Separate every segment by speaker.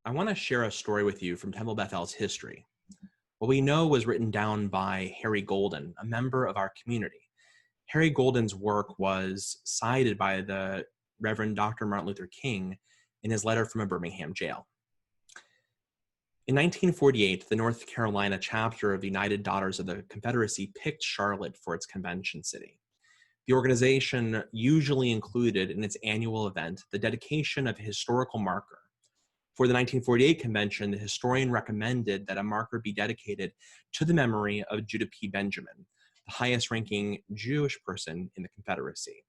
Speaker 1: I want to share a story with you from Temple Bethel's history. What we know was written down by Harry Golden, a member of our community. Harry Golden's work was cited by the Reverend Dr. Martin Luther King in his letter from a Birmingham jail. In 1948, the North Carolina chapter of the United Daughters of the Confederacy picked Charlotte for its convention city. The organization usually included in its annual event the dedication of a historical marker. For the 1948 convention, the historian recommended that a marker be dedicated to the memory of Judah P. Benjamin, the highest-ranking Jewish person in the Confederacy.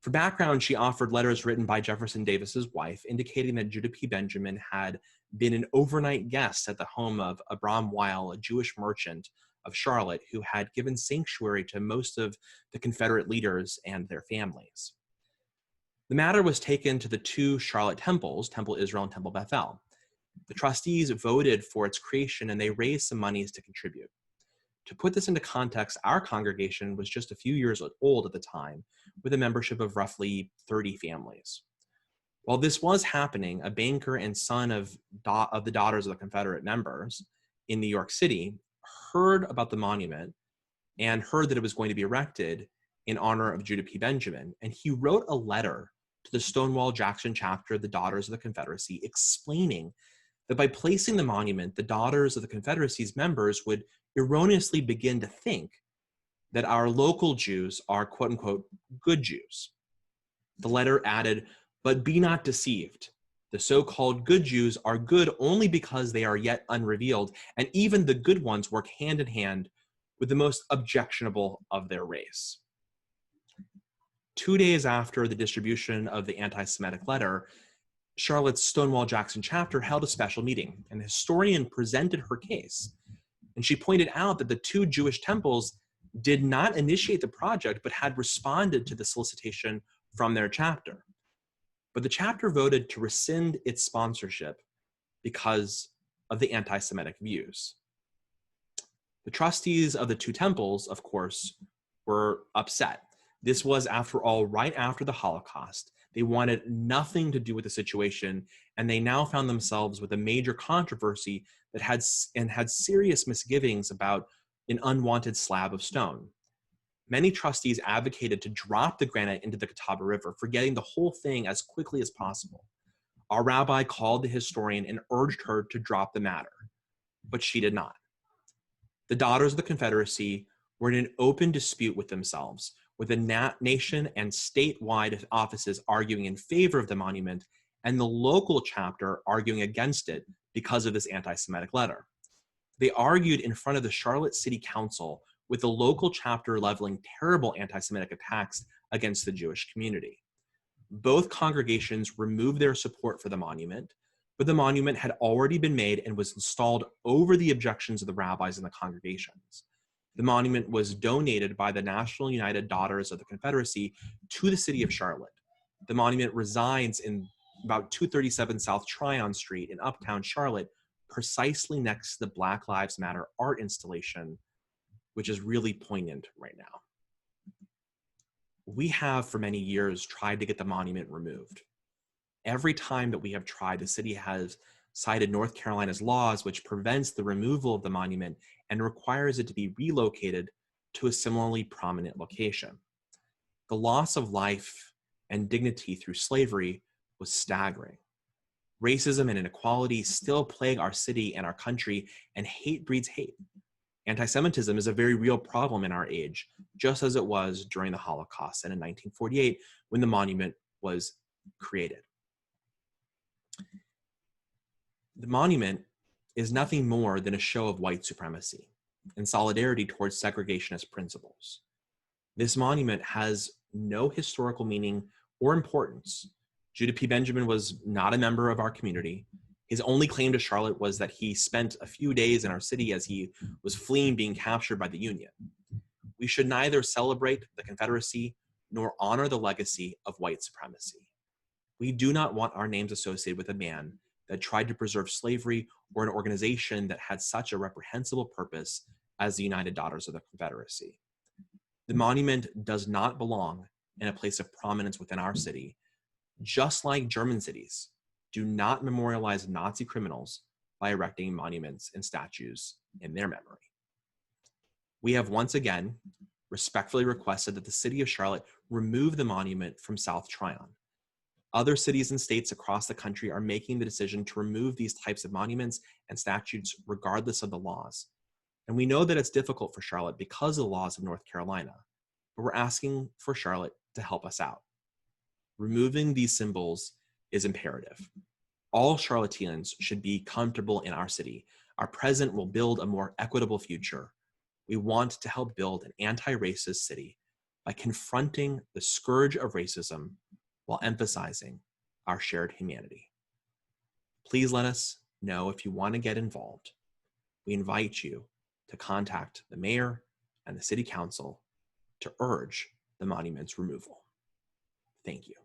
Speaker 1: For background, she offered letters written by Jefferson Davis's wife, indicating that Judah P. Benjamin had been an overnight guest at the home of Abram Weil, a Jewish merchant of Charlotte, who had given sanctuary to most of the Confederate leaders and their families. The matter was taken to the two Charlotte temples, Temple Israel and Temple Bethel. The trustees voted for its creation, and they raised some monies to contribute. To put this into context, our congregation was just a few years old at the time, with a membership of roughly 30 families. While this was happening, a banker and son of the Daughters of the Confederate members in New York City heard about the monument and heard that it was going to be erected in honor of Judah P. Benjamin, and he wrote a letter to the Stonewall Jackson chapter of the Daughters of the Confederacy explaining that by placing the monument, the Daughters of the Confederacy's members would erroneously begin to think that our local Jews are quote unquote good Jews. The letter added, "But be not deceived. The so-called good Jews are good only because they are yet unrevealed, and even the good ones work hand in hand with the most objectionable of their race." 2 days after the distribution of the anti-Semitic letter, Charlotte's Stonewall Jackson chapter held a special meeting, and the historian presented her case. And she pointed out that the two Jewish temples did not initiate the project, but had responded to the solicitation from their chapter. But the chapter voted to rescind its sponsorship because of the anti-Semitic views. The trustees of the two temples, of course, were upset. This was, after all, right after the Holocaust. They wanted nothing to do with the situation, and they now found themselves with a major controversy that had serious misgivings about an unwanted slab of stone. Many trustees advocated to drop the granite into the Catawba River, forgetting the whole thing as quickly as possible. Our rabbi called the historian and urged her to drop the matter, but she did not. The Daughters of the Confederacy were in an open dispute with themselves, with the nation and statewide offices arguing in favor of the monument and the local chapter arguing against it because of this anti-Semitic letter. They argued in front of the Charlotte City Council, with the local chapter leveling terrible anti-Semitic attacks against the Jewish community. Both congregations removed their support for the monument, but the monument had already been made and was installed over the objections of the rabbis and the congregations. The monument was donated by the National United Daughters of the Confederacy to the city of Charlotte. The monument resides in about 237 South Tryon Street in Uptown Charlotte, precisely next to the Black Lives Matter art installation, which is really poignant right now. We have for many years tried to get the monument removed. Every time that we have tried, the city has cited North Carolina's laws, which prevents the removal of the monument and requires it to be relocated to a similarly prominent location. The loss of life and dignity through slavery was staggering. Racism and inequality still plague our city and our country, and hate breeds hate. Anti-Semitism is a very real problem in our age, just as it was during the Holocaust and in 1948 when the monument was created. The monument is nothing more than a show of white supremacy and solidarity towards segregationist principles. This monument has no historical meaning or importance. Judah P. Benjamin was not a member of our community. His only claim to Charlotte was that he spent a few days in our city as he was fleeing being captured by the Union. We should neither celebrate the Confederacy nor honor the legacy of white supremacy. We do not want our names associated with a man that tried to preserve slavery or an organization that had such a reprehensible purpose as the United Daughters of the Confederacy. The monument does not belong in a place of prominence within our city, just like German cities Do not memorialize Nazi criminals by erecting monuments and statues in their memory. We have once again respectfully requested that the city of Charlotte remove the monument from South Tryon. Other cities and states across the country are making the decision to remove these types of monuments and statues regardless of the laws. And we know that it's difficult for Charlotte because of the laws of North Carolina, but we're asking for Charlotte to help us out. Removing these symbols is imperative. All Charlotteans should be comfortable in our city. Our president will build a more equitable future. We want to help build an anti-racist city by confronting the scourge of racism while emphasizing our shared humanity. Please let us know if you want to get involved. We invite you to contact the mayor and the city council to urge the monument's removal. Thank you.